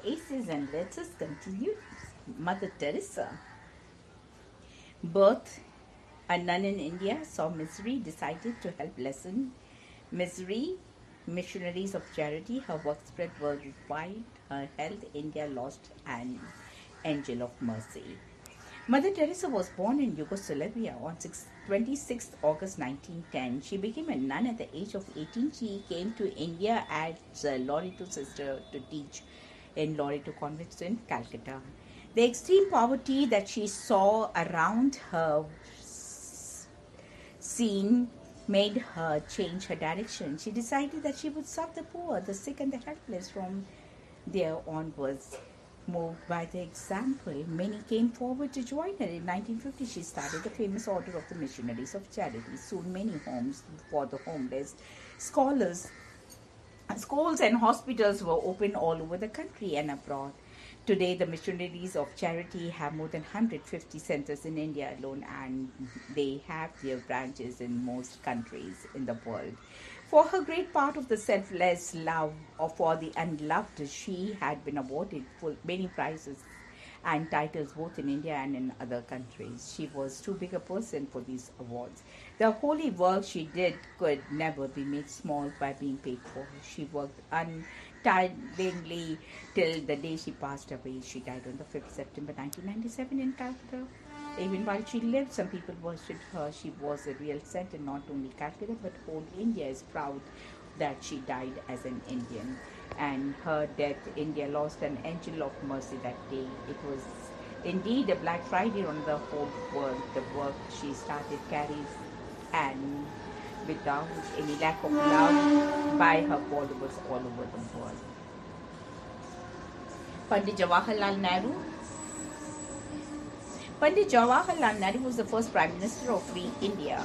aces and let us continue. Mother Teresa. Birth. A nun in India saw misery, decided to help lessen misery. Missionaries of charity, her work spread worldwide. Her health, India lost an angel of mercy. Mother Teresa was born in Yugoslavia on 26th August 1910. She became a nun at the age of 18. She came to India as a Loreto sister to teach in Loreto Convent in Calcutta. The extreme poverty that she saw around her scene made her change her direction. She decided that she would serve the poor, the sick, and the helpless. From there onwards, moved by the example, many came forward to join her. In 1950, she started the famous Order of the Missionaries of Charity. Soon, many homes for the homeless, schools and hospitals were opened all over the country and abroad. Today, the Missionaries of Charity have more than 150 centers in India alone, and they have their branches in most countries in the world. For her great part of the selfless love for the unloved, she had been awarded many prizes and titles both in India and in other countries. She was too big a person for these awards. The holy work she did could never be made small by being paid for. She worked untiringly till the day she passed away. She died on the 5th September 1997 in Calcutta. Even while she lived, some people worshipped her. She was a real saint, and not only Calcutta but whole India is proud that she died as an Indian. And her death, India lost an angel of mercy that day. It was indeed a Black Friday on the whole world. The work she started carries, and without any lack of love by her followers all over the world. Pandit Jawaharlal Nehru. Pandit Jawaharlal Nehru was the first Prime Minister of Free India.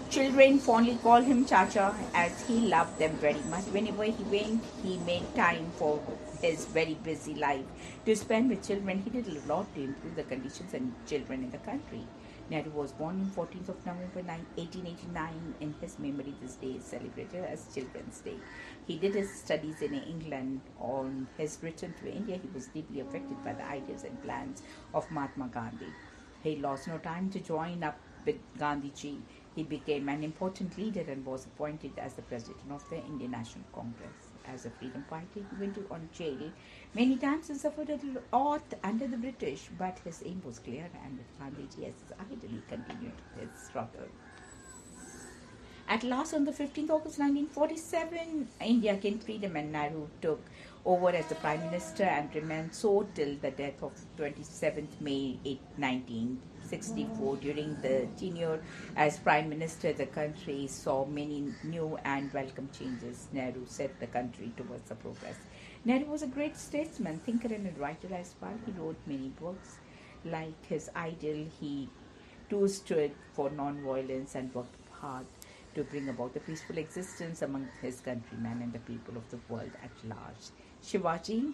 Children fondly call him Chacha as he loved them very much. Whenever he went, he made time for his very busy life to spend with children. He did a lot to improve the conditions of children in the country. Nehru was born on 14th of November 1889. In his memory, this day is celebrated as Children's Day. He did his studies in England. On his return to India, he was deeply affected by the ideas and plans of Mahatma Gandhi. He lost no time to join up with Gandhiji. He became an important leader and was appointed as the president of the Indian National Congress. As a freedom fighter, he went on jail many times and suffered a lot under the British, but his aim was clear, and with Gandhiji as his idol, he continued his struggle. At last, on the 15th August 1947, India gained freedom, and Nehru took over as the Prime Minister and remained so till the death of 27th May 1964. During the tenure as Prime Minister, the country saw many new and welcome changes. Nehru set the country towards the progress. Nehru was a great statesman, thinker, and a writer as well. He wrote many books. Like his idol, he too stood for non-violence and worked hard to bring about the peaceful existence among his countrymen and the people of the world at large. Shivaji,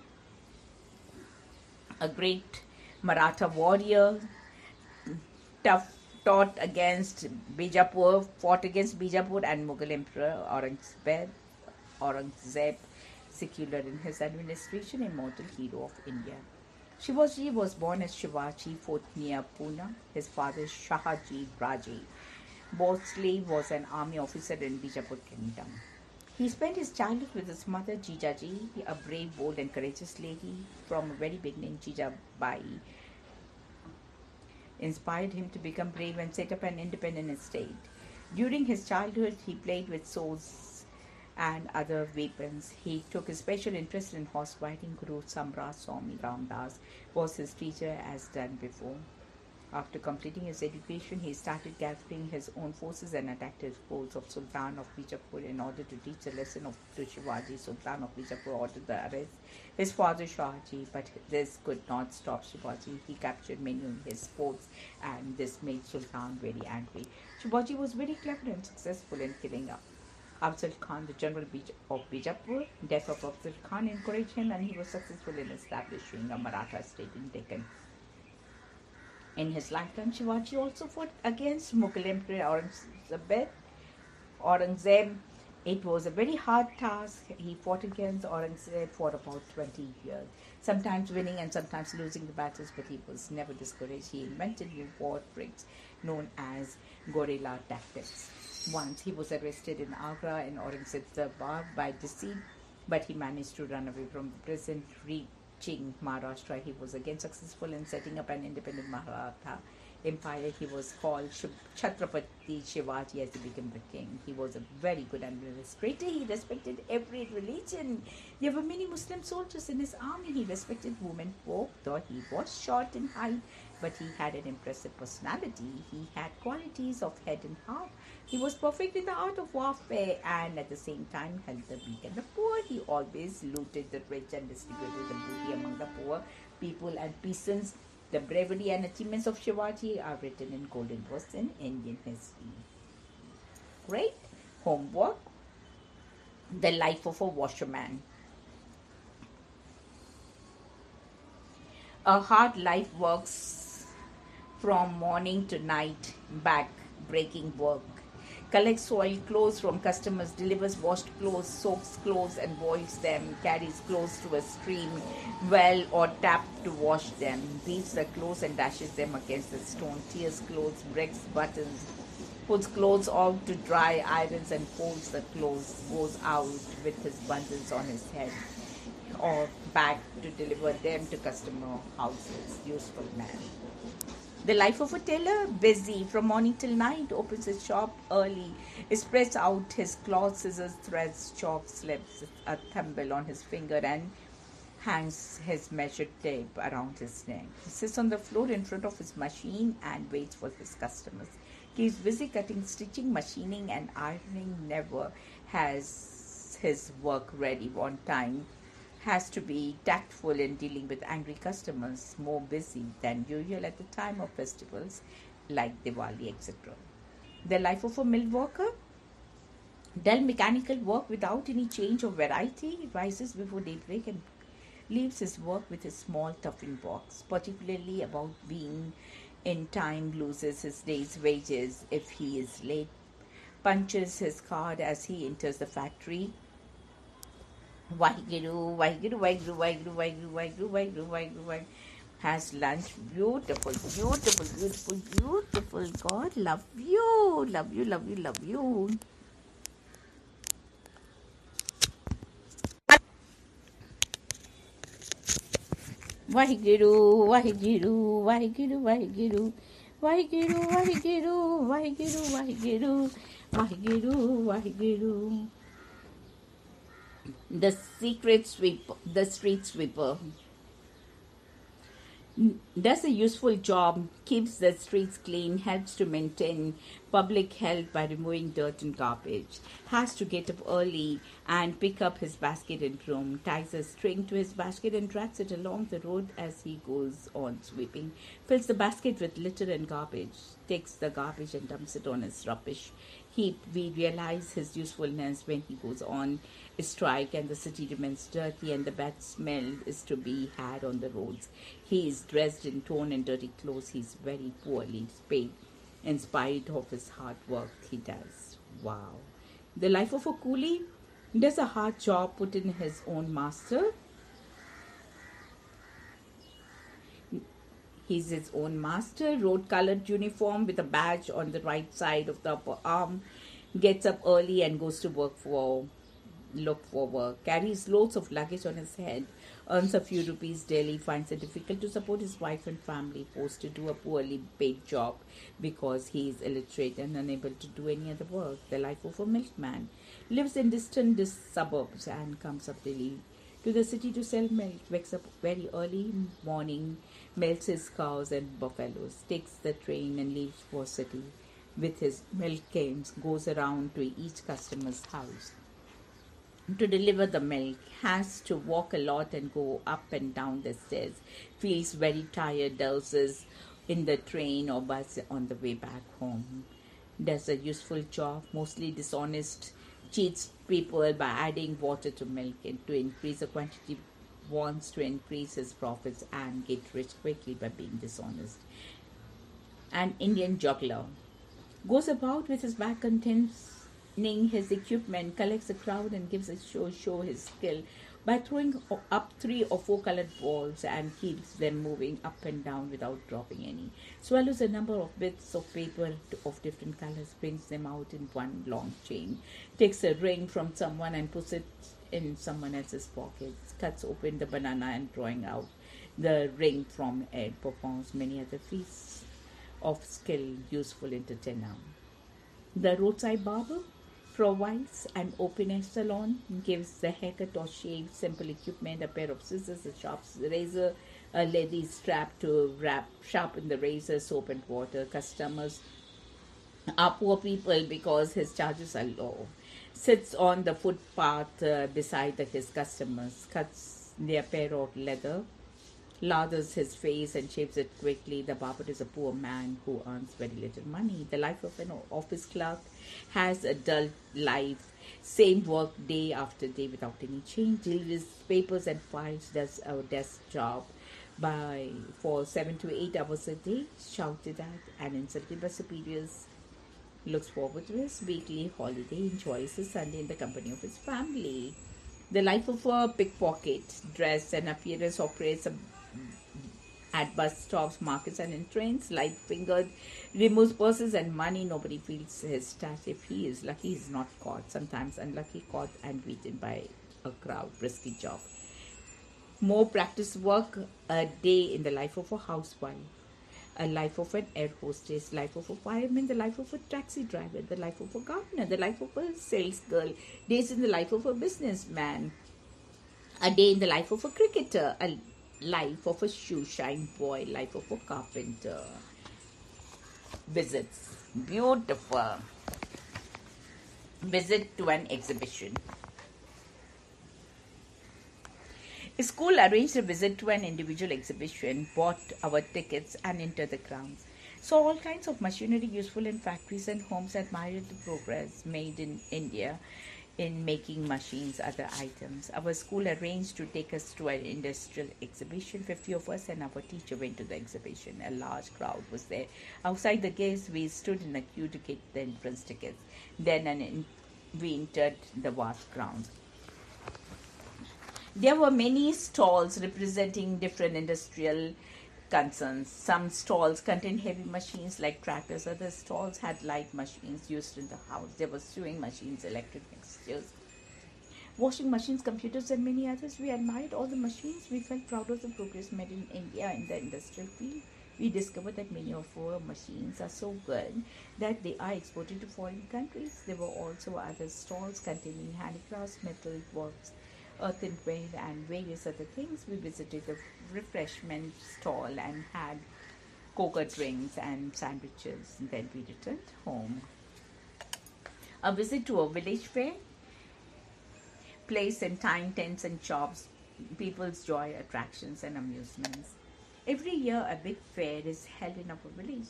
a great Maratha warrior, fought against Bijapur and Mughal Emperor Aurangzeb, secular in his administration, immortal hero of India. Shivaji was born as Shivaji fought near Pune. His father Shahaji Raje Bhosle was an army officer in Bijapur Kingdom. He spent his childhood with his mother Jijaji, a brave, bold and courageous lady. From a very beginning, Jijabai inspired him to become brave and set up an independent state. During his childhood, he played with swords and other weapons. He took a special interest in horse riding. Guru Samrat Swami Ramdas was his teacher as done before. After completing his education, he started gathering his own forces and attacked his foes of Sultan of Bijapur in order to teach a lesson to Shivaji. Sultan of Bijapur ordered the arrest his father Shahaji, but this could not stop Shivaji. He captured many of his forts, and this made Sultan very angry. Shivaji was very clever and successful in killing Afzal Khan, the general of Bijapur. Death of Afzal Khan encouraged him, and he was successful in establishing a Maratha state in Deccan. In his lifetime, Shivaji also fought against Mughal Emperor Aurangzeb It was a very hard task. He fought against Aurangzeb for about 20 years, sometimes winning and sometimes losing the battles, but he was never discouraged. He invented new war tricks known as guerrilla tactics. Once he was arrested in Agra in Aurangzeb's Darbar by deceit, but he managed to run away from the prison, reaching Maharashtra. He was again successful in setting up an independent Maratha empire. He was called Chhatrapati Shivaji as he became the king. He was a very good administrator. He respected every religion. There were many Muslim soldiers in his army. He respected women folk, though he was short in height, but he had an impressive personality. He had qualities of head and heart. He was perfect in the art of warfare and at the same time helped the weak and the poor. He always looted the rich and distributed the booty among the poor people and peasants. The bravery and achievements of Shivaji are written in golden verse in Indian history. Great homework. The life of a washerman. A hard life works from morning to night, back breaking work. Collects soiled clothes from customers, delivers washed clothes, soaks clothes and boils them, carries clothes to a stream, well or tap to wash them, beats the clothes and dashes them against the stone, tears clothes, breaks buttons, puts clothes out to dry, irons and folds the clothes, goes out with his bundles on his head or back to deliver them to customer houses. Useful man. The life of a tailor, busy from morning till night, opens his shop early, spreads out his cloth, scissors, threads, chalk, slips a thimble on his finger and hangs his measured tape around his neck. He sits on the floor in front of his machine and waits for his customers. He is busy cutting, stitching, machining and ironing, never has his work ready on time. Has to be tactful in dealing with angry customers, more busy than usual at the time of festivals like Diwali, etc. The life of a mill worker, dull mechanical work without any change or variety, rises before daybreak and leaves his work with a small tiffin box, particularly about being in time, loses his day's wages if he is late, punches his card as he enters the factory. Waheguru, Waheguru, Waheguru, Waheguru, Waheguru, Waheguru, Waheguru, Waheguru, Waheguru. Has lunch. Beautiful, beautiful, beautiful, beautiful. God, love you, love you, love you, love you. Waheguru, Waheguru, Waheguru, Waheguru, Waheguru, Waheguru, Waheguru, Waheguru, Waheguru, Waheguru. The secret sweeper, the street sweeper. Does a useful job, keeps the streets clean, helps to maintain public health by removing dirt and garbage, has to get up early and pick up his basket and broom, ties a string to his basket and drags it along the road as he goes on sweeping, fills the basket with litter and garbage, takes the garbage and dumps it on his rubbish heap. We realize his usefulness when he goes on a strike and the city remains dirty and the bad smell is to be had on the roads. He is dressed in torn and dirty clothes. He is very poorly paid in spite of his hard work he does. Wow. The life of a coolie, does a hard job, put in his own master. He's his own master, road-colored uniform with a badge on the right side of the upper arm, gets up early and goes to look for work, carries loads of luggage on his head, earns a few rupees daily, finds it difficult to support his wife and family, forced to do a poorly paid job because he is illiterate and unable to do any other work. The life of a milkman, lives in distant suburbs and comes up daily to the city to sell milk, wakes up very early morning, milks his cows and buffaloes, takes the train and leaves for city with his milk cans, goes around to each customer's house to deliver the milk, has to walk a lot and go up and down the stairs, feels very tired, dozes in the train or bus on the way back home, does a useful job, mostly dishonest, cheats people by adding water to milk and to increase the quantity, wants to increase his profits and get rich quickly by being dishonest. An Indian juggler goes about with his bag contents his equipment, collects a crowd and gives a show his skill by throwing up 3 or 4 colored balls and keeps them moving up and down without dropping any. Swallows a number of bits of paper of different colors, brings them out in one long chain, takes a ring from someone and puts it in someone else's pocket, cuts open the banana and drawing out the ring from it, performs many other feats of skill useful entertainer. The roadside barber provides an open-air salon, gives the haircut or shave, simple equipment, a pair of scissors, a sharp razor, a leather strap to sharpen the razor, soap and water. Customers are poor people because his charges are low. Sits on the footpath beside his customers, cuts their pair of leather, lathers his face and shaves it quickly. The barber is a poor man who earns very little money. The life of an office clerk has a dull life. Same work day after day without any change. Deals with papers and files, does a desk job for 7 to 8 hours a day, shouted at and insulted by superiors. Looks forward to his weekly holiday, enjoys his Sunday in the company of his family. The life of a pickpocket, dress and appearance, operates at bus stops, markets, and in trains. Light fingered, removes purses and money. Nobody feels his touch. If he is lucky, he's not caught. Sometimes unlucky, caught and beaten by a crowd. Risky job. More practice work. A day in the life of a housewife. A life of an air hostess, life of a fireman, the life of a taxi driver, the life of a gardener, the life of a sales girl, days in the life of a businessman, a day in the life of a cricketer, a life of a shoe shine boy, life of a carpenter. Visits. Beautiful. Visit to an exhibition. A school arranged a visit to an individual exhibition, bought our tickets and entered the grounds. Saw all kinds of machinery useful in factories and homes, admired the progress made in India in making machines, other items. Our school arranged to take us to an industrial exhibition. 50 of us and our teacher went to the exhibition. A large crowd was there. Outside the gates, we stood in a queue to get the entrance tickets. Then we entered the vast grounds. There were many stalls representing different industrial concerns. Some stalls contained heavy machines like tractors. Other stalls had light machines used in the house. There were sewing machines, electric mixers, washing machines, computers, and many others. We admired all the machines. We felt proud of the progress made in India in the industrial field. We discovered that many of our machines are so good that they are exported to foreign countries. There were also other stalls containing handicrafts, metal works, earthenware, and various other things. We visited a refreshment stall and had cocoa drinks and sandwiches. And then we returned home. A visit to a village fair. Place and time, tents and shops, people's joy, attractions and amusements. Every year a big fair is held in our village.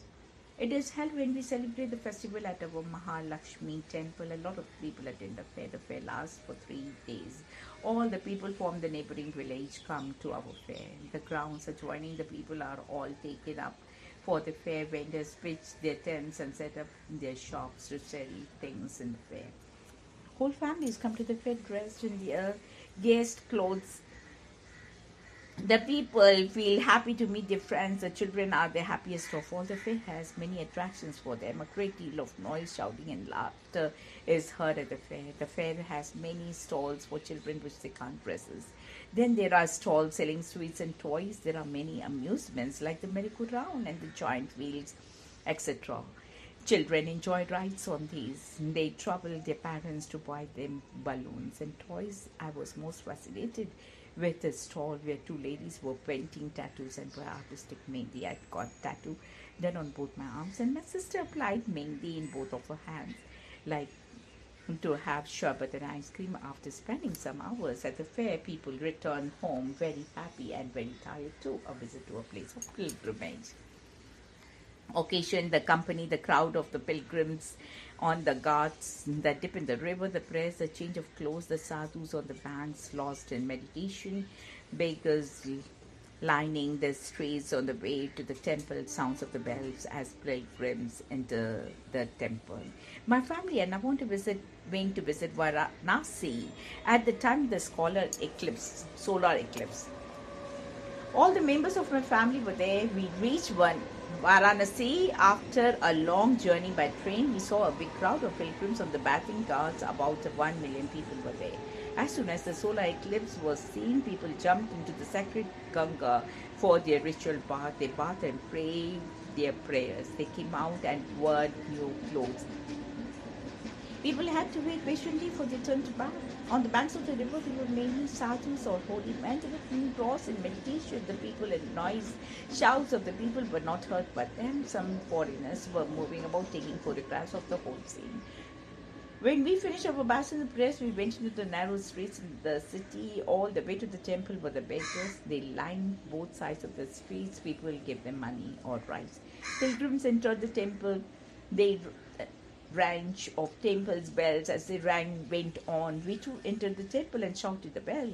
It is held when we celebrate the festival at our Mahalakshmi temple. A lot of people attend the fair. The fair lasts for 3 days. All the people from the neighboring village come to our fair. The grounds adjoining the people are all taken up for the fair. Vendors pitch their tents and set up their shops to sell things in the fair. Whole families come to the fair dressed in their gayest clothes. The people feel happy to meet their friends. The children are the happiest of all. The fair has many attractions for them. A great deal of noise, shouting and laughter is heard at the fair. The fair has many stalls for children which they can't resist. Then there are stalls selling sweets and toys. There are many amusements like the merry-go-round and the giant wheels, etc. Children enjoy rides on these. They trouble their parents to buy them balloons and toys. I was most fascinated with a stall where 2 ladies were painting tattoos and were artistic mehndi. I got tattoo done on both my arms, and my sister applied mehndi in both of her hands, like to have sherbet and ice cream. After spending some hours at the fair, people return home very happy and very tired too. A visit to a place of pilgrimage. Occasion, the company, the crowd of the pilgrims on the ghats, the dip in the river, the prayers, the change of clothes, the sadhus on the banks lost in meditation, beggars lining the streets on the way to the temple, sounds of the bells as pilgrims enter the temple. My family and I went to visit Varanasi at the time of the solar eclipse. All the members of my family were there. We reached Varanasi after a long journey by train. We saw a big crowd of pilgrims on the bathing ghats. About 1 million people were there. As soon as the solar eclipse was seen, people jumped into the sacred Ganga for their ritual bath. They bathed and prayed their prayers. They came out and wore new clothes. People had to wait patiently for their turn to bath. On the banks of the river, there were many sadhus or holy men. They were engrossed in meditation. The people and noise, shouts of the people were not heard but them. Some foreigners were moving about taking photographs of the whole scene. When we finished our baths and prayers, we went into the narrow streets in the city. All the way to the temple were the beggars. They lined both sides of the streets. People gave them money or rice. Pilgrims entered the temple. They range of temple's bells as they went on. We too entered the temple and sounded the bell.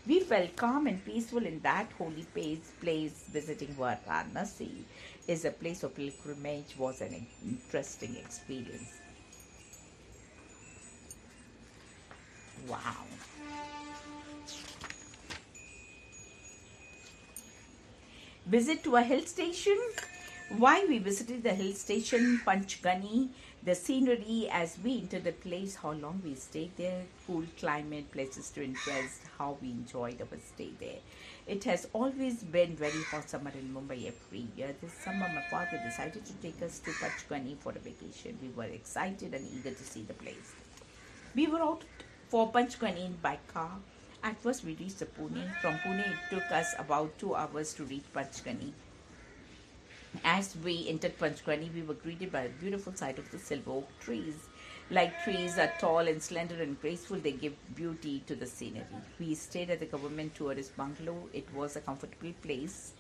We felt calm and peaceful in that holy place. Visiting Varanasi is a place of pilgrimage was an interesting experience. Wow. Visit to a hill station. Why we visited the hill station Panchgani, the scenery as we entered the place, how long we stayed there, cool climate, places to interest, how we enjoyed our stay there. It has always been very hot summer in Mumbai every year. This summer my father decided to take us to Panchgani for a vacation. We were excited and eager to see the place. We were out for Panchgani by car. At first we reached Pune. From Pune it took us about 2 hours to reach Panchgani. As we entered Panchgani, we were greeted by a beautiful sight of the silver oak trees. Like trees are tall and slender and graceful, they give beauty to the scenery. We stayed at the government tourist bungalow. It was a comfortable place.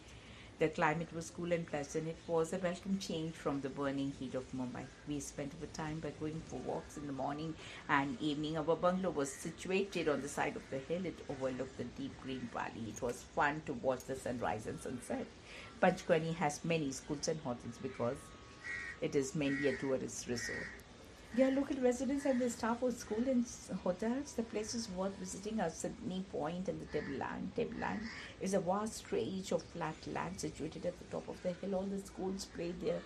The climate was cool and pleasant. It was a welcome change from the burning heat of Mumbai. We spent our time by going for walks in the morning and evening. Our bungalow was situated on the side of the hill. It overlooked the deep green valley. It was fun to watch the sunrise and sunset. Panchgani has many schools and hotels because it is mainly a tourist resort. There are local residents and the staff of school and hotels. The places worth visiting are Sydney Point and the Tableland. Tableland is a vast stretch of flat land situated at the top of the hill. All the schools play their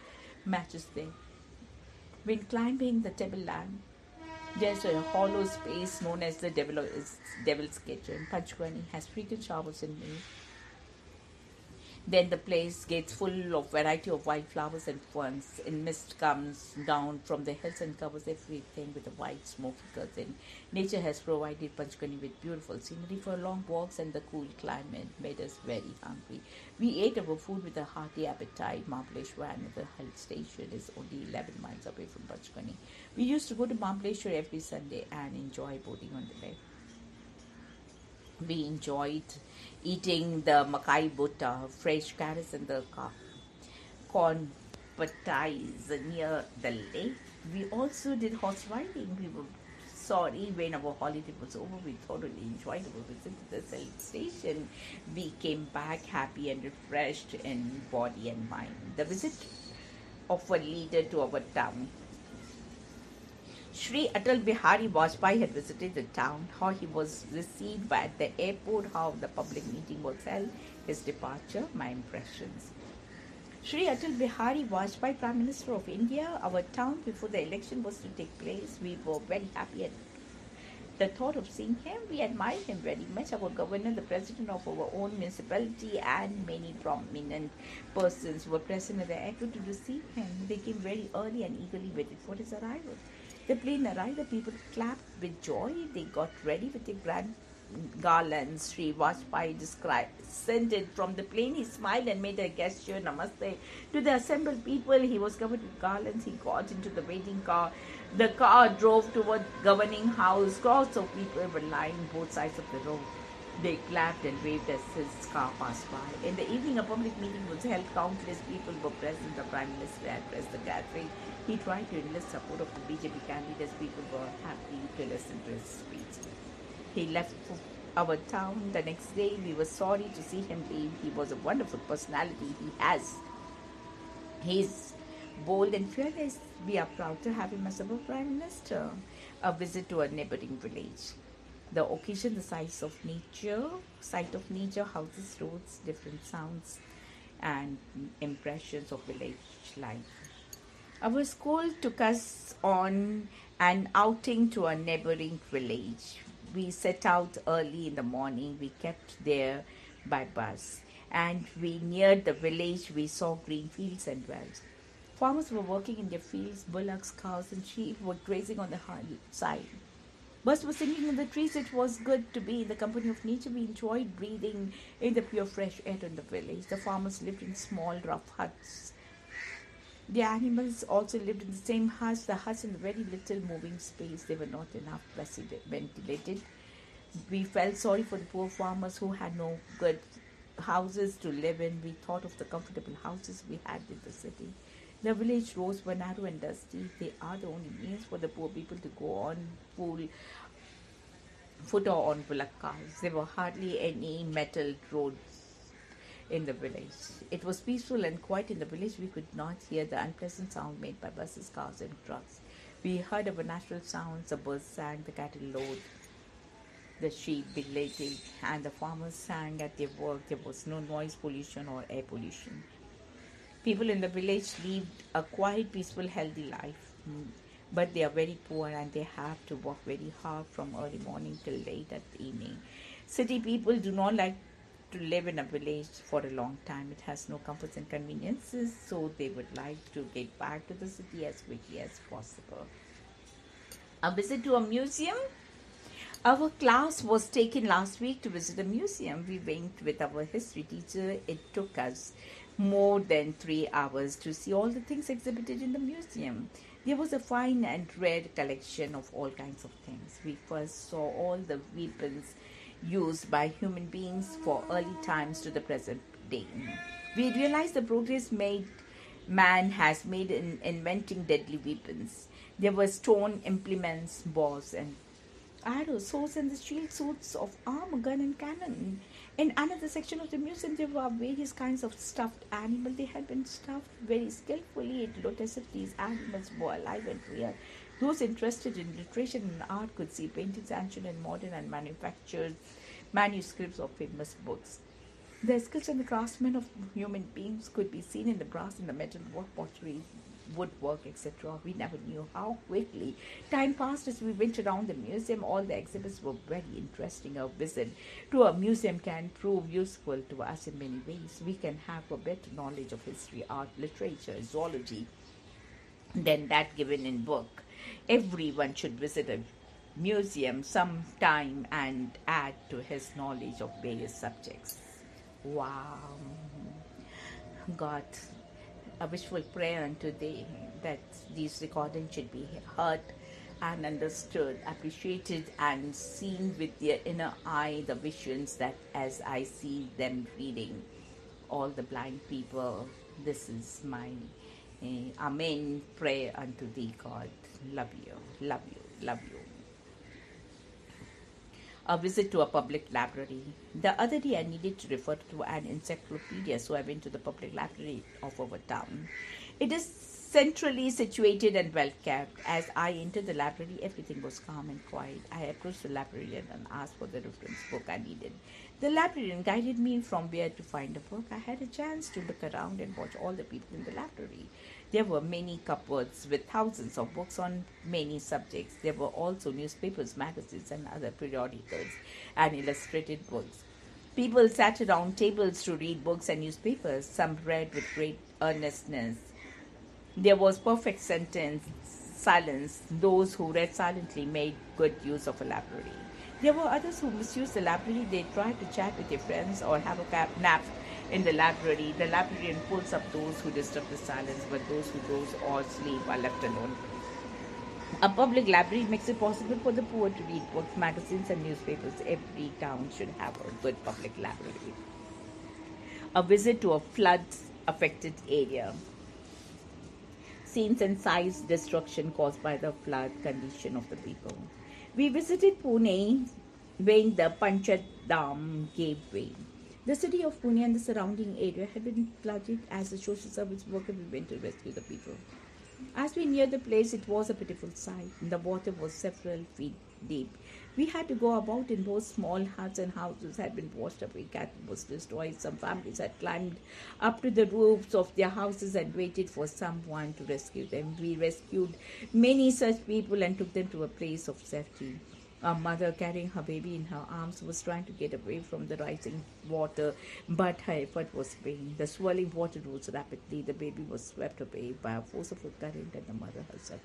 matches there. When climbing the Tableland, there's a hollow space known as the Devil's Kitchen. Panchgani has frequent showers in May. Then the place gets full of variety of wildflowers and ferns. And mist comes down from the hills and covers everything with a white smoky curtain. Nature has provided Panchgani with beautiful scenery for long walks, and the cool climate made us very hungry. We ate our food with a hearty appetite. Mahabaleshwar, another hill station, is only 11 miles away from Panchgani. We used to go to Mahabaleshwar every Sunday and enjoy boating on the lake. We enjoyed eating the makai butta, fresh carrots, and the corn patties near the lake. We also did horse riding. We were sorry when our holiday was over. We thoroughly enjoyed our visit to the hill station. We came back happy and refreshed in body and mind. The visit of a leader to our town. Shri Atal Bihari Vajpayee had visited the town, how he was received at the airport, how the public meeting was held, his departure, my impressions. Shri Atal Bihari Vajpayee, Prime Minister of India, our town before the election was to take place. We were very happy at the thought of seeing him. We admired him very much. Our governor, the president of our own municipality, and many prominent persons were present at the airport to receive him. They came very early and eagerly waited for his arrival. The plane arrived, the people clapped with joy. They got ready with their grand garlands. Sri Vajpayee descended from the plane. He smiled and made a gesture, namaste, to the assembled people. He was covered with garlands. He got into the waiting car. The car drove toward governing house. Crowds of people were lying both sides of the road. They clapped and waved as his car passed by. In the evening, a public meeting was held. Countless people were present. The Prime Minister addressed the gathering. He tried to enlist support of the BJP candidates. People were happy to listen to his speech. He left our town the next day. We were sorry to see him leave. He was a wonderful personality. He's bold and fearless. We are proud to have him as our Prime Minister. A visit to a neighboring village. The occasion, the sight of nature, houses, roads, different sounds, and impressions of village life. Our school took us on an outing to a neighboring village. We set out early in the morning. We kept there by bus. And we neared the village. We saw green fields and wells. Farmers were working in their fields. Bullocks, cows, and sheep were grazing on the side. Birds were singing in the trees. It was good to be in the company of nature. We enjoyed breathing in the pure fresh air in the village. The farmers lived in small, rough huts. The animals also lived in the same huts. The huts in very little moving space. They were not enough ventilated. We felt sorry for the poor farmers who had no good houses to live in. We thought of the comfortable houses we had in the city. The village roads were narrow and dusty. They are the only means for the poor people to go on foot or on bullock cars. There were hardly any metal roads in the village. It was peaceful and quiet in the village. We could not hear the unpleasant sound made by buses, cars, and trucks. We heard our natural sounds. The birds sang, the cattle lowed, the sheep belated, and the farmers sang at their work. There was no noise pollution or air pollution. People in the village lived a quiet, peaceful, healthy life. But they are very poor and they have to work very hard from early morning till late at the evening. City people do not like to live in a village for a long time. It has no comforts and conveniences, so they would like to get back to the city as quickly as possible. A visit to a museum. Our class was taken last week to visit a museum. We went with our history teacher. It took us more than 3 hours to see all the things exhibited in the museum. There was a fine and rare collection of all kinds of things. We first saw all the weapons used by human beings for early times to the present day. We realized the progress man has made in inventing deadly weapons. There were stone implements, bows, and arrows, swords, and the shield suits of armor, gun, and cannon. In another section of the museum, there were various kinds of stuffed animals. They had been stuffed very skillfully. It looked as if these animals were alive and real. Those interested in literature and art could see paintings, ancient and modern, and manufactured manuscripts of famous books. The skills and the craftsmen of human beings could be seen in the brass and the metal, pottery, woodwork, etc. We never knew how quickly time passed as we went around the museum. All the exhibits were very interesting. A visit to a museum can prove useful to us in many ways. We can have a better knowledge of history, art, literature, zoology than that given in book. Everyone should visit a museum sometime and add to his knowledge of various subjects. Wow. God, a wishful prayer unto thee that these recordings should be heard and understood, appreciated, and seen with their inner eye, the visions that as I see them reading, all the blind people, this is my Amen prayer unto thee, God. Love you, love you, love you. A visit to a public library. The other day I needed to refer to an encyclopedia, so I went to the public library of our town. It is centrally situated and well kept. As I entered the library, everything was calm and quiet. I approached the librarian and asked for the reference book I needed. The librarian guided me from where to find a book. I had a chance to look around and watch all the people in the library. There were many cupboards with thousands of books on many subjects. There were also newspapers, magazines, and other periodicals and illustrated books. People sat around tables to read books and newspapers. Some read with great earnestness. There was perfect silence. Those who read silently made good use of a library. There were others who misused the library. They tried to chat with their friends or have a nap in the library. The librarian pulls up those who disturb the silence, but those who doze or sleep are left alone. A public library makes it possible for the poor to read books, magazines, and newspapers. Every town should have a good public library. A visit to a flood-affected area. Scenes and sights, destruction caused by the flood condition of the people. We visited Pune when the Panchayat Dam gave way. The city of Pune and the surrounding area had been flooded. As a social service worker, we went to rescue the people. As we neared the place, it was a pitiful sight. The water was several feet deep. We had to go about in both small huts, and houses had been washed away. Cattle was destroyed. Some families had climbed up to the roofs of their houses and waited for someone to rescue them. We rescued many such people and took them to a place of safety. A mother carrying her baby in her arms was trying to get away from the rising water, but her effort was vain. The swirling water rose rapidly. The baby was swept away by a forceful current, and the mother herself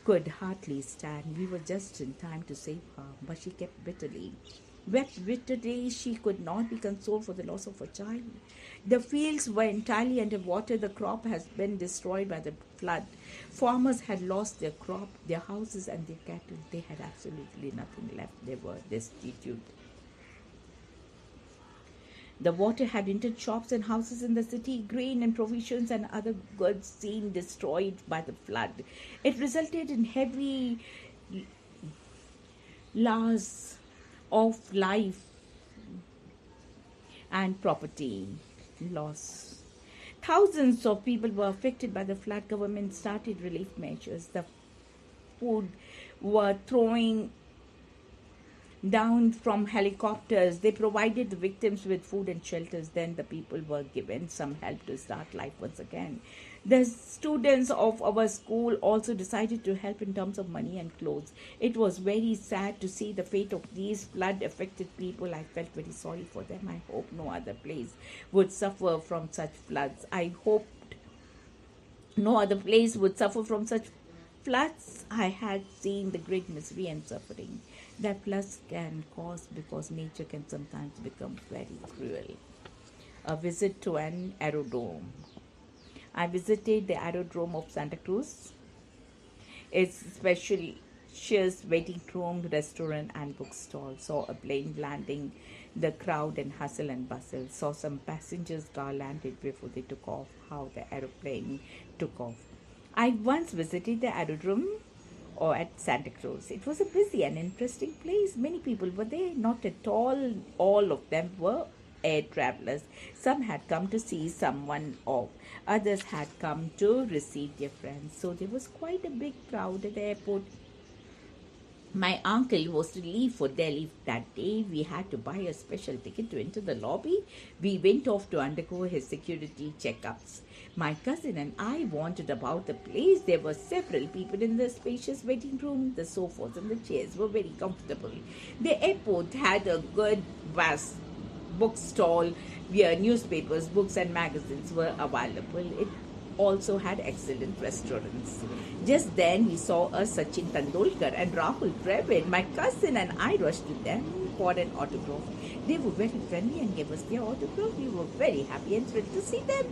could hardly stand. We were just in time to save her, but she wept bitterly. She could not be consoled for the loss of her child. The fields were entirely under water. The crop has been destroyed by the flood. Farmers had lost their crop, their houses, and their cattle. They had absolutely nothing left. They were destitute. The water had entered shops and houses in the city. Grain and provisions and other goods seemed destroyed by the flood. It resulted in heavy loss of life and property loss. Thousands of people were affected by the flood. Government started relief measures. The food were throwing down from helicopters. They provided the victims with food and shelters. Then the people were given some help to start life once again. The students of our school also decided to help in terms of money and clothes. It was very sad to see the fate of these flood affected people. I felt very sorry for them. I hope no other place would suffer from such floods. I hoped no other place would suffer from such floods. I had seen the great misery and suffering that floods can cause because nature can sometimes become very cruel. A visit to an aerodrome. I visited the aerodrome of Santa Cruz. Its spacious waiting room, restaurant, and bookstall. Saw a plane landing, the crowd and hustle and bustle. Saw some passengers garlanded before they took off, how the aeroplane took off. I once visited the aerodrome or at Santa Cruz. It was a busy and interesting place. Many people were there. Not at all of them were air travelers. Some had come to see someone off. Others had come to receive their friends. So there was quite a big crowd at the airport. My uncle was to leave for Delhi that day. We had to buy a special ticket to enter the lobby. We went off to undergo his security checkups. My cousin and I wandered about the place. There were several people in the spacious waiting room. The sofas and the chairs were very comfortable. The airport had a good vast bookstall where newspapers, books, and magazines were available. It also had excellent restaurants. Just then we saw a Sachin Tendulkar and Rahul Dravid. My cousin and I rushed to them for an autograph. They were very friendly and gave us their autograph. We were very happy and thrilled to see them.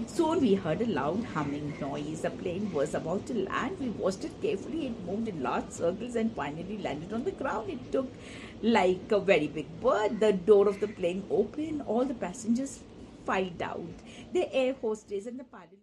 Soon we heard a loud humming noise. A plane was about to land. We watched it carefully. It moved in large circles and finally landed on the ground. It took like a very big bird. The door of the plane opened. All the passengers filed out. The air hostess and the pilot